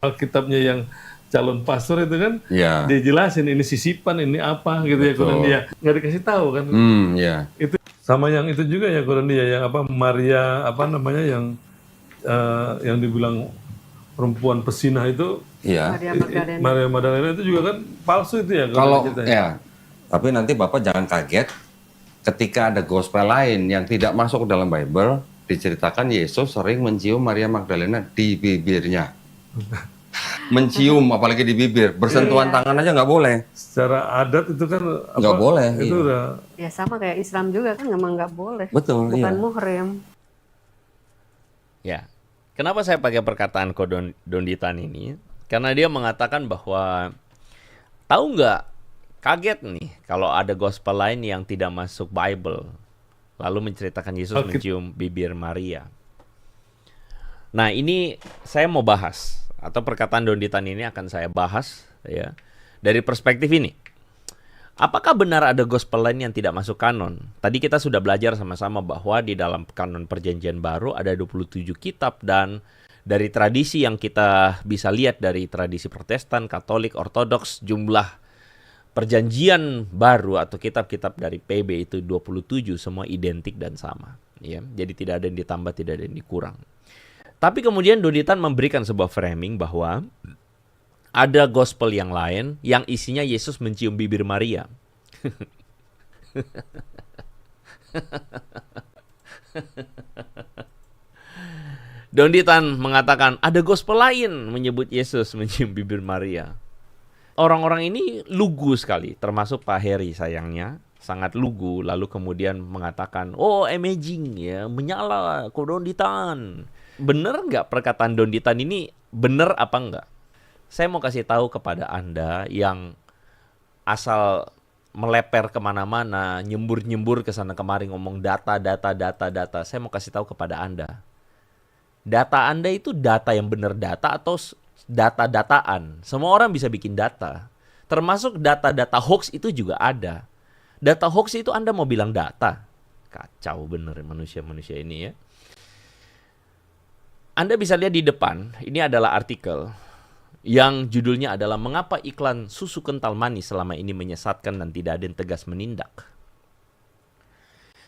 Alkitabnya yang calon pastor itu kan Ya, dia jelasin ini sisipan, ini apa gitu ya, kemudian betul. dia nggak dikasih tahu kan. Ya. Itu sama yang itu juga ya, kemudian dia yang apa, Maria apa namanya yang dibilang perempuan pesinah itu, Iya. Maria Magdalena. Maria Magdalena itu juga kan palsu itu ya kalau Kalau ceritanya. ya, tapi nanti Bapak jangan kaget ketika ada gospel lain yang tidak masuk ke dalam Bible, diceritakan Yesus sering mencium Maria Magdalena di bibirnya. Mencium apalagi di bibir, bersentuhan tangan aja nggak boleh. Secara adat itu kan apa, Nggak boleh, itu iya. udah Ya sama kayak Islam juga kan memang nggak boleh. Betul, Bukan iya. muhrim. Ya, kenapa saya pakai perkataan Kodonditan ini? Karena dia mengatakan bahwa tahu nggak, kaget nih kalau ada gospel lain yang tidak masuk Bible, lalu menceritakan Yesus mencium bibir Maria. Nah ini saya mau bahas, atau perkataan Donditan ini akan saya bahas ya dari perspektif ini. Apakah benar ada gospel lain yang tidak masuk kanon? Tadi kita sudah belajar sama-sama bahwa di dalam kanon Perjanjian Baru ada 27 kitab, dan dari tradisi yang kita bisa lihat dari tradisi Protestan, Katolik, Ortodoks, jumlah Perjanjian Baru atau kitab-kitab dari PB itu 27, semua identik dan sama ya. Jadi tidak ada yang ditambah, tidak ada yang dikurang. Tapi kemudian Donditan memberikan sebuah framing bahwa ada gospel yang lain yang isinya Yesus mencium bibir Maria. Donditan mengatakan ada gospel lain menyebut Yesus mencium bibir Maria. Orang-orang ini lugu sekali, termasuk Pak Heri sayangnya. Sangat lugu, lalu kemudian mengatakan, oh amazing ya, menyala kok Donditan. Bener nggak perkataan Donditan ini, bener apa enggak? Saya mau kasih tahu kepada Anda yang asal meleper kemana-mana, nyembur-nyembur ke sana kemari ngomong data. Saya mau kasih tahu kepada Anda. Data Anda itu data yang benar data atau data-dataan. Semua orang bisa bikin data. Termasuk data-data hoax itu juga ada. Data hoax itu Anda mau bilang data. Kacau bener manusia-manusia ini ya. Anda bisa lihat di depan, ini adalah artikel yang judulnya adalah mengapa iklan susu kental manis selama ini menyesatkan dan tidak ada yang tegas menindak.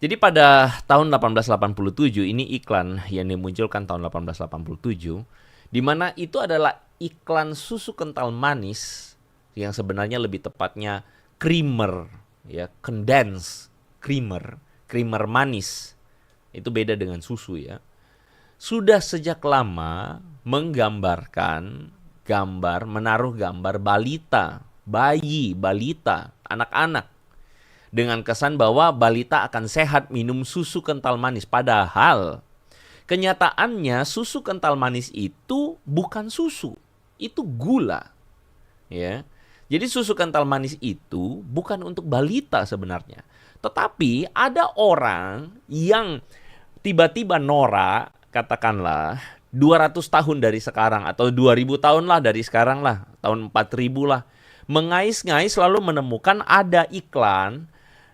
Jadi pada tahun 1887 ini iklan yang dimunculkan tahun 1887, di mana itu adalah iklan susu kental manis yang sebenarnya lebih tepatnya creamer, ya, condensed creamer manis. Itu beda dengan susu ya. Sudah sejak lama menggambarkan menaruh gambar balita, bayi, balita, anak-anak. Dengan kesan bahwa balita akan sehat minum susu kental manis. Padahal kenyataannya susu kental manis itu bukan susu, itu gula. Ya. Jadi susu kental manis itu bukan untuk balita sebenarnya. Tetapi ada orang yang tiba-tiba norak, katakanlah 200 tahun dari sekarang atau 2000 tahun lah dari sekarang lah, tahun 4000 lah, mengais-ngais lalu menemukan ada iklan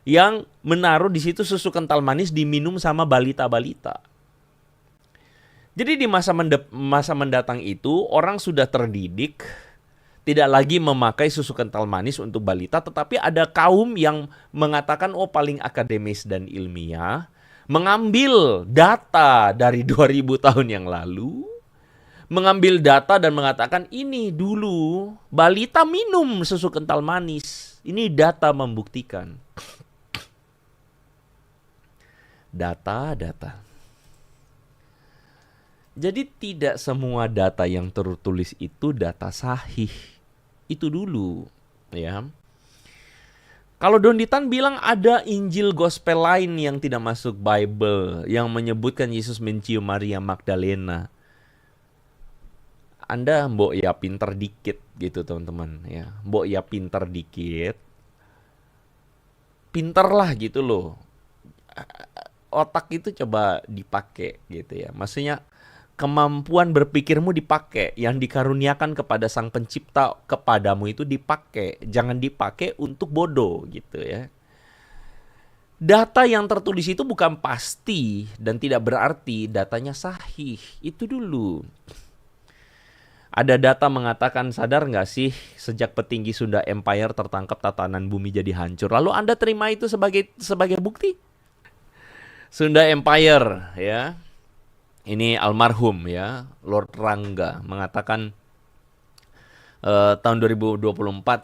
yang menaruh di situ susu kental manis diminum sama balita-balita. Jadi di masa mendatang itu orang sudah terdidik, tidak lagi memakai susu kental manis untuk balita, tetapi ada kaum yang mengatakan oh paling akademis dan ilmiah, mengambil data dari 2000 tahun yang lalu, mengambil data dan mengatakan ini dulu balita minum susu kental manis. Ini data membuktikan. Data. Jadi tidak semua data yang tertulis itu data sahih. Itu dulu, ya. Kalau Donditan bilang ada Injil gospel lain yang tidak masuk Bible, yang menyebutkan Yesus mencium Maria Magdalena. Anda mbok ya pinter dikit gitu teman-teman ya. Mbok ya pinter dikit. Pinter lah gitu loh. Otak itu coba dipakai gitu ya. Maksudnya kemampuan berpikirmu dipakai. Yang dikaruniakan kepada Sang Pencipta kepadamu itu dipakai. Jangan dipakai untuk bodoh gitu ya. Data yang tertulis itu bukan pasti dan tidak berarti datanya sahih. Itu dulu. Ada data mengatakan, sadar nggak sih sejak petinggi Sunda Empire tertangkap tatanan bumi jadi hancur. Lalu Anda terima itu sebagai bukti? Sunda Empire ya. Ini almarhum ya, Lord Rangga mengatakan tahun 2024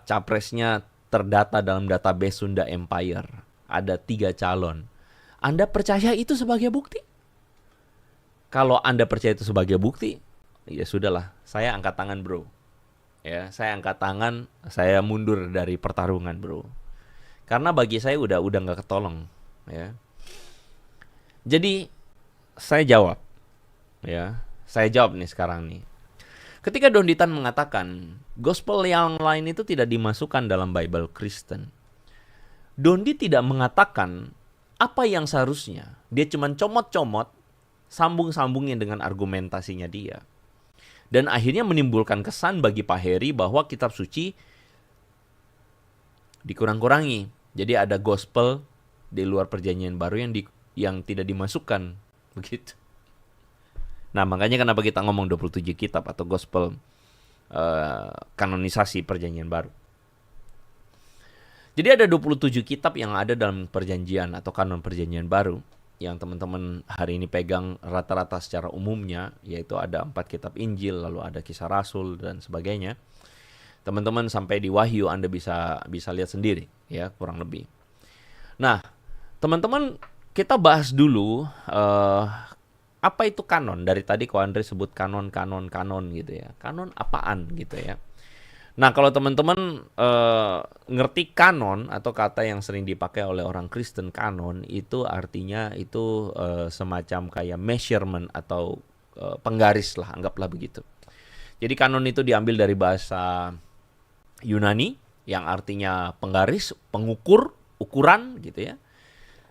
capresnya terdata dalam database Sunda Empire. Ada 3 calon. Anda percaya itu sebagai bukti? Kalau Anda percaya itu sebagai bukti, ya sudahlah, saya angkat tangan bro. Ya, saya angkat tangan, saya mundur dari pertarungan bro. Karena bagi saya udah nggak ketolong. Ya. Jadi saya jawab, saya jawab nih sekarang nih. Ketika Don Ditan mengatakan gospel yang lain itu tidak dimasukkan dalam Bible Kristen, Dondi tidak mengatakan apa yang seharusnya. Dia cuma comot-comot, sambung-sambungin dengan argumentasinya dia. Dan akhirnya menimbulkan kesan bagi Pak Heri bahwa kitab suci dikurang-kurangi. Jadi ada gospel di luar perjanjian baru yang tidak dimasukkan. Begitu. Nah makanya kenapa kita ngomong 27 kitab atau gospel kanonisasi perjanjian baru. Jadi ada 27 kitab yang ada dalam perjanjian atau kanon perjanjian baru. Yang teman-teman hari ini pegang rata-rata secara umumnya, yaitu ada 4 kitab Injil, lalu ada Kisah Rasul dan sebagainya. Teman-teman sampai di Wahyu Anda bisa lihat sendiri, ya kurang lebih. Nah, teman-teman kita bahas dulu apa itu kanon. Dari tadi Ko Andre sebut kanon gitu ya. Kanon apaan gitu ya. Nah, kalau teman-teman ngerti kanon atau kata yang sering dipakai oleh orang Kristen, kanon itu artinya itu semacam kayak measurement atau penggaris lah, anggaplah begitu. Jadi kanon itu diambil dari bahasa Yunani yang artinya penggaris, pengukur, ukuran gitu ya.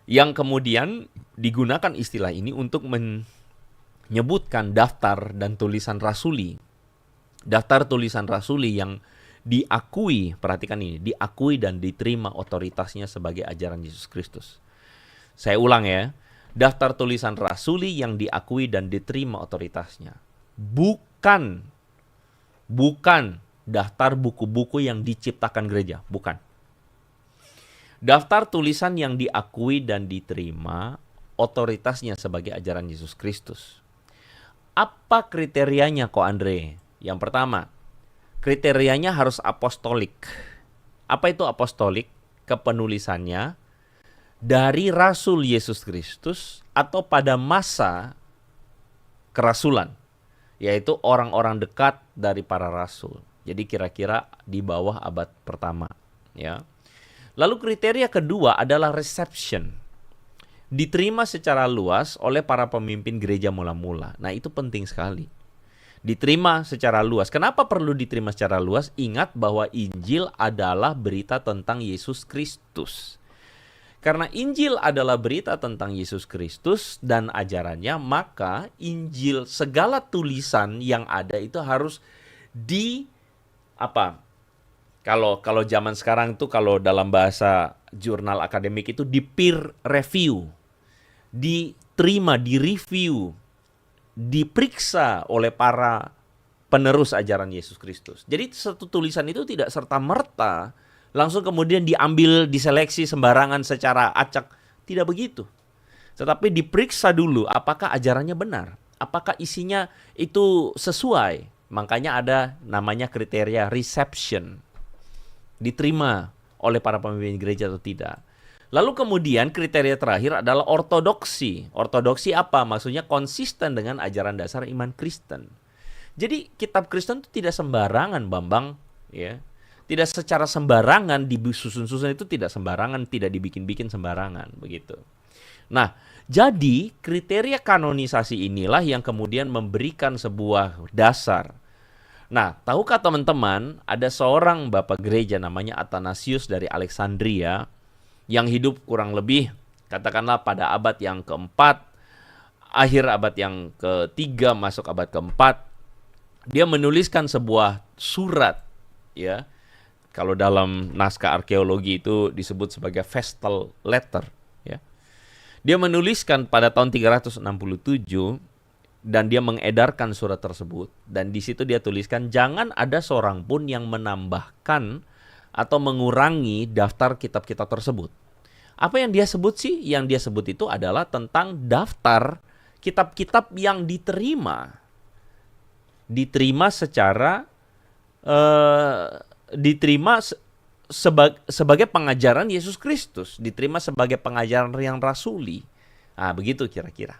Yang kemudian digunakan istilah ini untuk menyebutkan daftar dan tulisan rasuli. Daftar tulisan rasuli yang diakui, perhatikan ini, diakui dan diterima otoritasnya sebagai ajaran Yesus Kristus. Saya ulang ya, daftar tulisan rasuli yang diakui dan diterima otoritasnya. Bukan daftar buku-buku yang diciptakan gereja, bukan. Daftar tulisan yang diakui dan diterima otoritasnya sebagai ajaran Yesus Kristus. Apa kriterianya Ko Andre? Yang pertama, kriterianya harus apostolik. Apa itu apostolik? Kepenulisannya dari Rasul Yesus Kristus atau pada masa kerasulan, yaitu orang-orang dekat dari para rasul. Jadi kira-kira di bawah abad pertama. Ya. Lalu kriteria kedua adalah reception. Diterima secara luas oleh para pemimpin gereja mula-mula. Nah itu penting sekali. Diterima secara luas. Kenapa perlu diterima secara luas? Ingat bahwa Injil adalah berita tentang Yesus Kristus. Karena Injil adalah berita tentang Yesus Kristus dan ajarannya, maka Injil, segala tulisan yang ada itu harus Kalau zaman sekarang tuh, kalau dalam bahasa jurnal akademik itu di peer review, diterima, direview, diperiksa oleh para penerus ajaran Yesus Kristus. Jadi satu tulisan itu tidak serta-merta langsung kemudian diambil, diseleksi sembarangan secara acak. Tidak begitu. Tetapi diperiksa dulu apakah ajarannya benar, apakah isinya itu sesuai. Makanya ada namanya kriteria reception. Diterima oleh para pemimpin gereja atau tidak. Lalu kemudian kriteria terakhir adalah ortodoksi. Ortodoksi apa? Maksudnya konsisten dengan ajaran dasar iman Kristen. Jadi kitab Kristen itu tidak sembarangan, Bambang, ya. Tidak secara sembarangan disusun-susun, itu tidak sembarangan, tidak dibikin-bikin sembarangan, begitu. Nah, jadi kriteria kanonisasi inilah yang kemudian memberikan sebuah dasar. Nah, tahukah teman-teman, ada seorang bapak gereja namanya Athanasius dari Alexandria yang hidup kurang lebih katakanlah pada abad yang keempat, akhir abad yang ketiga masuk abad keempat. Dia menuliskan sebuah surat, ya. Kalau dalam naskah arkeologi itu disebut sebagai Vestal Letter, ya. Dia menuliskan pada tahun 367 dan dia mengedarkan surat tersebut, dan di situ dia tuliskan jangan ada seorang pun yang menambahkan atau mengurangi daftar kitab-kitab tersebut. Apa yang dia sebut sih? Yang dia sebut itu adalah tentang daftar kitab-kitab yang diterima secara sebagai pengajaran Yesus Kristus, diterima sebagai pengajaran yang rasuli. Nah, begitu kira-kira.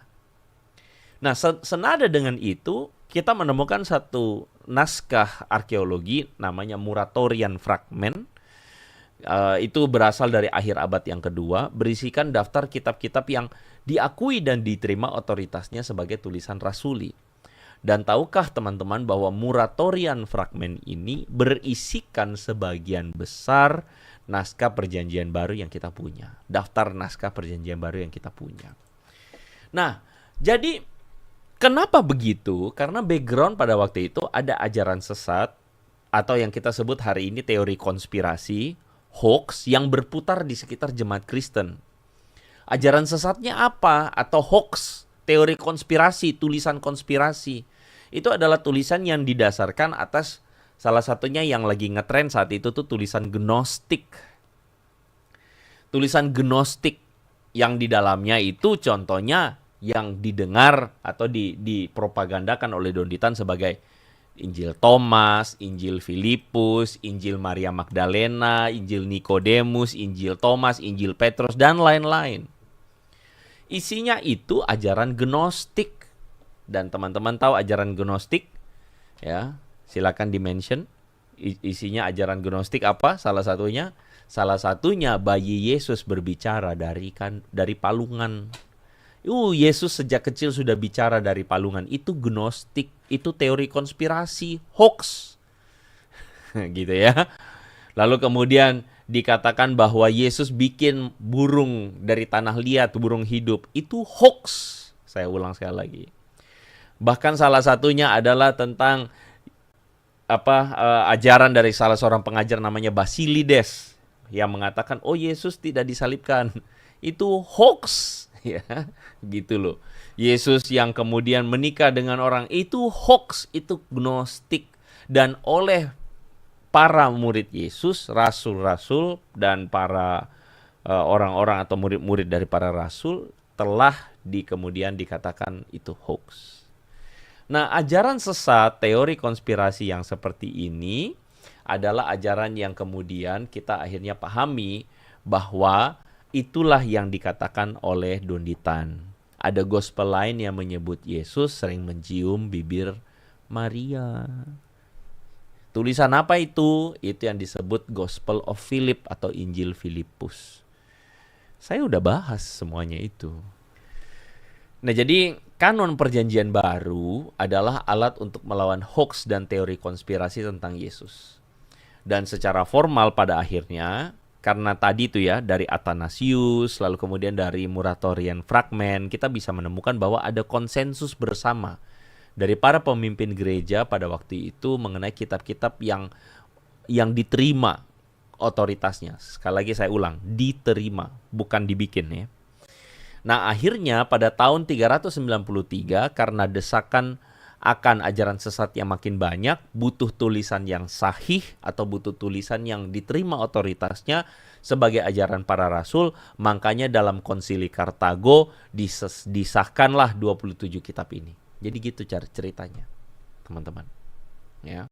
Nah, senada dengan itu, kita menemukan satu naskah arkeologi namanya Muratorian Fragment. Itu berasal dari akhir abad yang kedua, berisikan daftar kitab-kitab yang diakui dan diterima otoritasnya sebagai tulisan rasuli. Dan tahukah teman-teman bahwa Muratorian Fragment ini berisikan sebagian besar naskah Perjanjian Baru yang kita punya. Daftar naskah Perjanjian Baru yang kita punya. Nah, jadi kenapa begitu? Karena background pada waktu itu ada ajaran sesat atau yang kita sebut hari ini teori konspirasi, hoax yang berputar di sekitar jemaat Kristen. Ajaran sesatnya apa? Atau hoax, teori konspirasi, tulisan konspirasi. Itu adalah tulisan yang didasarkan atas salah satunya yang lagi ngetren saat itu tuh tulisan Gnostik. Tulisan Gnostik yang di dalamnya itu contohnya yang didengar atau dipropagandakan oleh Donditan sebagai Injil Thomas, Injil Filipus, Injil Maria Magdalena, Injil Nikodemus, Injil Thomas, Injil Petrus, dan lain-lain. Isinya itu ajaran Gnostik. Dan teman-teman tahu ajaran Gnostik? Ya, silakan di-mention. Isinya ajaran Gnostik apa? Salah satunya bayi Yesus berbicara dari palungan. Yesus sejak kecil sudah bicara dari palungan. Itu Gnostik, itu teori konspirasi, hoax. Gitu ya. Lalu kemudian dikatakan bahwa Yesus bikin burung dari tanah liat, burung hidup. Itu hoax. Saya ulang sekali lagi. Bahkan salah satunya adalah tentang ajaran dari salah seorang pengajar namanya Basilides yang mengatakan, Yesus tidak disalibkan. Itu hoax. Ya, gitu loh. Yesus yang kemudian menikah dengan orang itu hoax, itu Gnostik. Dan oleh para murid Yesus, rasul-rasul dan para orang-orang atau murid-murid dari para rasul telah kemudian dikatakan itu hoax. Nah, ajaran sesat, teori konspirasi yang seperti ini adalah ajaran yang kemudian kita akhirnya pahami bahwa itulah yang dikatakan oleh Donditan. Ada gospel lain yang menyebut Yesus sering mencium bibir Maria. Tulisan apa itu? Itu yang disebut Gospel of Philip atau Injil Filipus. Saya udah bahas semuanya itu. Nah, jadi kanon Perjanjian Baru adalah alat untuk melawan hoax dan teori konspirasi tentang Yesus. Dan secara formal pada akhirnya, karena tadi itu ya, dari Athanasius, lalu kemudian dari Muratorian Fragment, kita bisa menemukan bahwa ada konsensus bersama dari para pemimpin gereja pada waktu itu mengenai kitab-kitab yang diterima otoritasnya. Sekali lagi saya ulang, diterima, bukan dibikin ya. Nah, akhirnya pada tahun 393 karena desakan akan ajaran sesat yang makin banyak, butuh tulisan yang sahih atau butuh tulisan yang diterima otoritasnya sebagai ajaran para rasul, makanya dalam Konsili Kartago disahkanlah 27 kitab ini. Jadi gitu cara ceritanya, teman-teman. Ya.